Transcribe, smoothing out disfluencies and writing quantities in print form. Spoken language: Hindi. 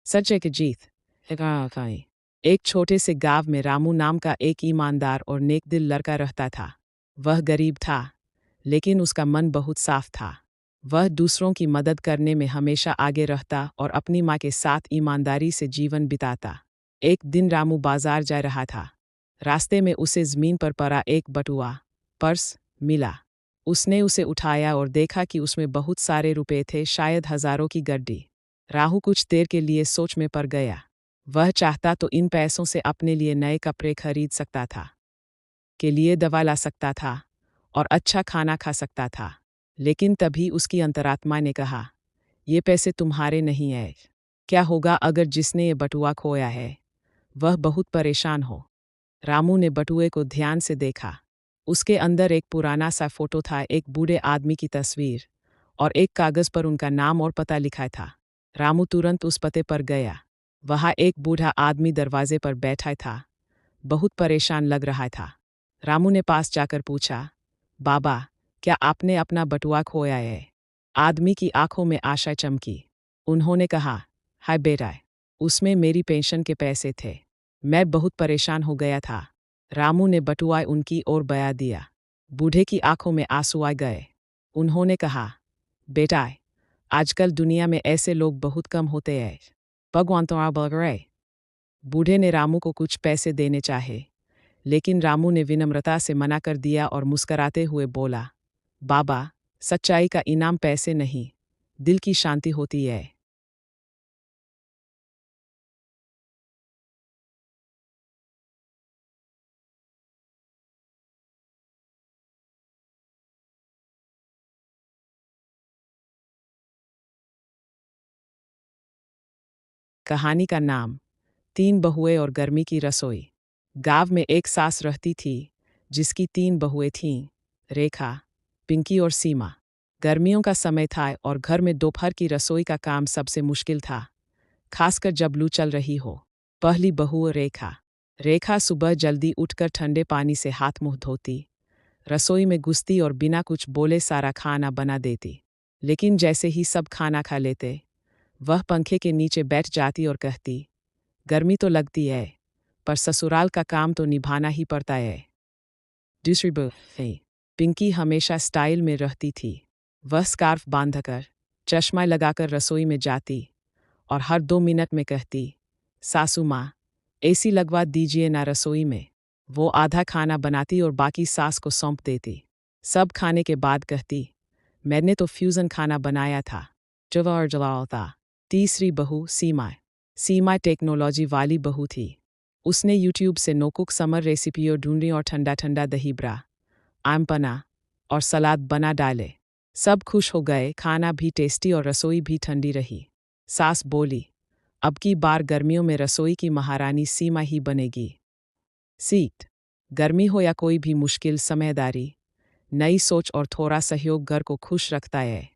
सच की जीत। एक छोटे से गांव में रामू नाम का एक ईमानदार और नेक दिल लड़का रहता था। वह गरीब था, लेकिन उसका मन बहुत साफ था। वह दूसरों की मदद करने में हमेशा आगे रहता और अपनी माँ के साथ ईमानदारी से जीवन बिताता। एक दिन रामू बाजार जा रहा था। रास्ते में उसे ज़मीन पर पड़ा एक बटुआ पर्स मिला। उसने उसे उठाया और देखा कि उसमें बहुत सारे रुपए थे, शायद हजारों की गड्डी। राहु कुछ देर के लिए सोच में पड़ गया। वह चाहता तो इन पैसों से अपने लिए नए कपड़े खरीद सकता था, के लिए दवा ला सकता था और अच्छा खाना खा सकता था। लेकिन तभी उसकी अंतरात्मा ने कहा, ये पैसे तुम्हारे नहीं हैं। क्या होगा अगर जिसने ये बटुआ खोया है वह बहुत परेशान हो। रामू ने बटुए को ध्यान से देखा। उसके अंदर एक पुराना सा फोटो था, एक बूढ़े आदमी की तस्वीर, और एक कागज पर उनका नाम और पता लिखा था। रामू तुरंत उस पते पर गया। वहाँ एक बूढ़ा आदमी दरवाजे पर बैठा था, बहुत परेशान लग रहा था। रामू ने पास जाकर पूछा, बाबा, क्या आपने अपना बटुआ खोया है? आदमी की आंखों में आशा चमकी। उन्होंने कहा, हाय बेटा, उसमें मेरी पेंशन के पैसे थे। मैं बहुत परेशान हो गया था। रामू ने बटुआ उनकी ओर बढ़ा दिया। बूढ़े की आंखों में आंसू आ गए। उन्होंने कहा, बेटा, आजकल दुनिया में ऐसे लोग बहुत कम होते हैं। भगवान तुम्हारा भला करे। बूढ़े ने रामू को कुछ पैसे देने चाहे, लेकिन रामू ने विनम्रता से मना कर दिया और मुस्कराते हुए बोला, बाबा, सच्चाई का इनाम पैसे नहीं, दिल की शांति होती है। कहानी का नाम, तीन बहुएं और गर्मी की रसोई। गांव में एक सास रहती थी, जिसकी तीन बहुएं थीं, रेखा, पिंकी और सीमा। गर्मियों का समय था और घर में दोपहर की रसोई का काम सबसे मुश्किल था, खासकर जब लू चल रही हो। पहली बहू रेखा। रेखा सुबह जल्दी उठकर ठंडे पानी से हाथ मुंह धोती, रसोई में घुसती और बिना कुछ बोले सारा खाना बना देती। लेकिन जैसे ही सब खाना खा लेते, वह पंखे के नीचे बैठ जाती और कहती, गर्मी तो लगती है, पर ससुराल का काम तो निभाना ही पड़ता है। दूसरी बहू पिंकी हमेशा स्टाइल में रहती थी। वह स्कार्फ बांधकर, चश्मा लगाकर रसोई में जाती और हर 2 मिनट में कहती, सासू माँ, एसी लगवा दीजिए ना रसोई में। वो आधा खाना बनाती और बाकी सास को सौंप देती। सब खाने के बाद कहती, मैंने तो फ्यूज़न खाना बनाया था, जवार जलाता। तीसरी बहू सीमा। सीमा टेक्नोलॉजी वाली बहू थी। उसने यूट्यूब से नोकुक समर रेसिपियों ढूंढी और ठंडा ठंडा दही ब्रा, आम पन्ना और सलाद बना डाले। सब खुश हो गए, खाना भी टेस्टी और रसोई भी ठंडी रही। सास बोली, अब की बार गर्मियों में रसोई की महारानी सीमा ही बनेगी। सीट। गर्मी हो या कोई भी मुश्किल समयदारी, नई सोच और थोड़ा सहयोग घर को खुश रखता है।